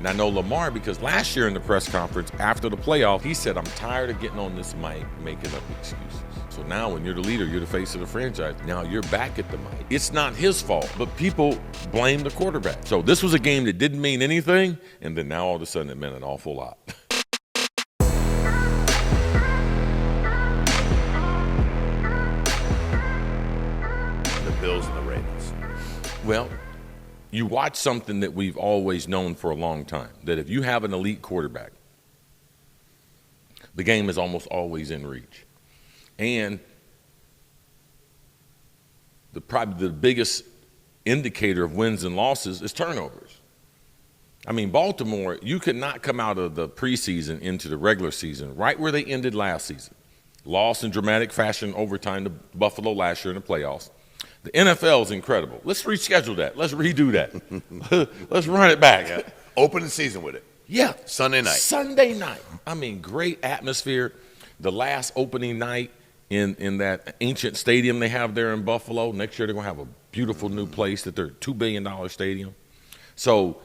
And I know Lamar because last year in the press conference after the playoff, he said, I'm tired of getting on this mic making up excuses. So now when you're the leader, you're the face of the franchise, now you're back at the mic. It's not his fault, but people blame the quarterback. So this was a game that didn't mean anything, and then now all of a sudden it meant an awful lot. The Bills and the Ravens. Well, you watch something that we've always known for a long time, that if you have an elite quarterback, the game is almost always in reach. And probably the biggest indicator of wins and losses is turnovers. I mean, Baltimore, you could not come out of the preseason into the regular season right where they ended last season. Lost in dramatic fashion overtime to Buffalo last year in the playoffs. The NFL is incredible. Let's reschedule that. Let's redo that. Let's run it back. Yeah. Open the season with it. Yeah. Sunday night. Sunday night. I mean, great atmosphere. The last opening night in that ancient stadium they have there in Buffalo. Next year they're going to have a beautiful new place that they're $2 billion stadium. So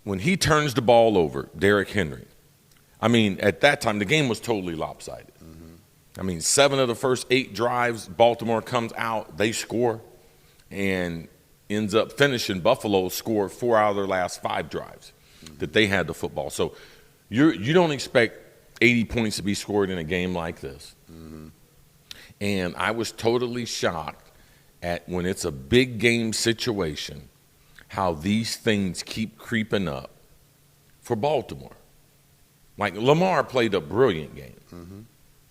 when he turns the ball over, Derrick Henry, I mean, at that time the game was totally lopsided. I mean, 7 of the first 8 drives, Baltimore comes out, they score, and ends up finishing. Buffalo scored 4 out of their last 5 drives that they had the football. So you don't expect 80 points to be scored in a game like this. And I was totally shocked at when it's a big game situation, how these things keep creeping up for Baltimore. Like Lamar played a brilliant game.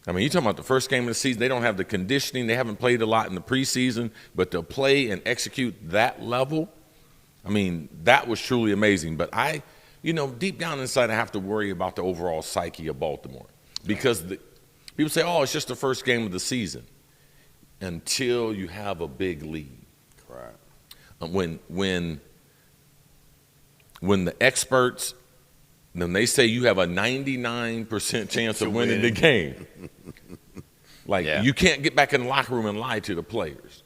I mean, you're talking about the first game of the season. They don't have the conditioning. They haven't played a lot in the preseason. But to play and execute that level, I mean, that was truly amazing. But deep down inside, I have to worry about the overall psyche of Baltimore. Because people say, oh, it's just the first game of the season. Until you have a big lead. Correct. When the experts, when they say you have a 99% chance of winning the game, you can't get back in the locker room and lie to the players.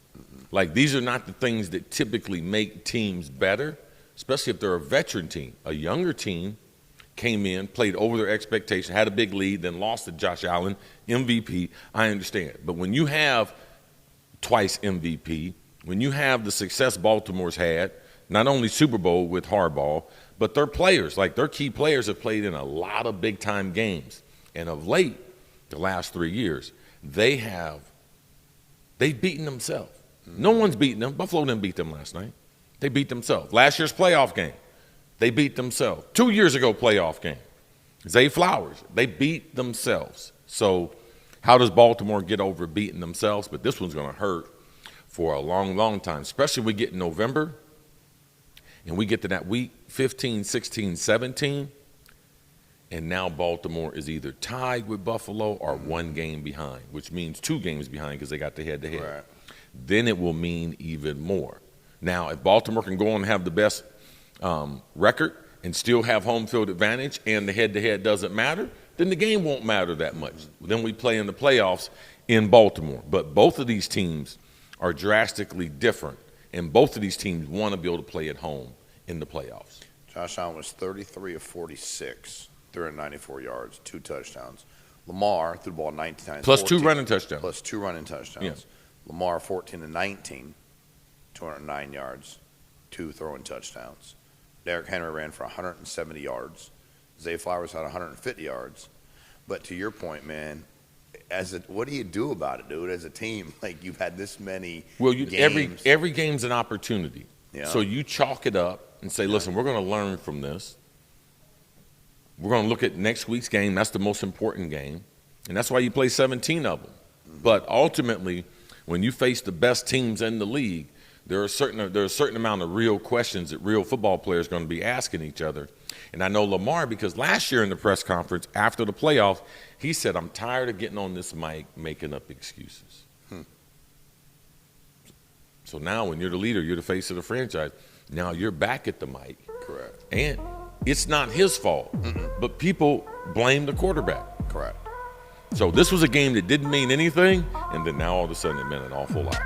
Like, these are not the things that typically make teams better, especially if they're a veteran team. A younger team came in, played over their expectation, had a big lead, then lost to Josh Allen, MVP, I understand. But when you have twice MVP, when you have the success Baltimore's had, not only Super Bowl with Harbaugh, but their players, like their key players have played in a lot of big-time games. And of late, the last 3 years, they've beaten themselves. No one's beaten them. Buffalo didn't beat them last night. They beat themselves. Last year's playoff game, they beat themselves. 2 years ago, playoff game, Zay Flowers, they beat themselves. So how does Baltimore get over beating themselves? But this one's going to hurt for a long, long time, especially when we get in November and we get to that week 15, 16, 17, and now Baltimore is either tied with Buffalo or 1 game behind, which means 2 games behind because they got the head-to-head. Right. Then it will mean even more. Now, if Baltimore can go on and have the best record and still have home field advantage and the head-to-head doesn't matter, then the game won't matter that much. Then we play in the playoffs in Baltimore. But both of these teams are drastically different, and both of these teams want to be able to play at home in the playoffs. Josh Allen was 33 of 46, 394 yards, 2 touchdowns. Lamar threw the ball 19 times. Plus 2 running touchdowns. Plus 2 running touchdowns. Yeah. Lamar 14 of 19, 209 yards, 2 throwing touchdowns. Derrick Henry ran for 170 yards. Zay Flowers had 150 yards. But to your point, man, what do you do about it, dude? As a team, like, you've had this many games. Every game's an opportunity. Yeah. So you chalk it up and say, listen, we're going to learn from this. We're going to look at next week's game. That's the most important game. And that's why you play 17 of them. But ultimately, when you face the best teams in the league, there's a certain amount of real questions that real football players are going to be asking each other. And I know Lamar because last year in the press conference after the playoff, he said, I'm tired of getting on this mic making up excuses. So now when you're the leader, you're the face of the franchise. Now you're back at the mic. Correct. And it's not his fault, but people blame the quarterback. Correct. So this was a game that didn't mean anything, and then now all of a sudden it meant an awful lot.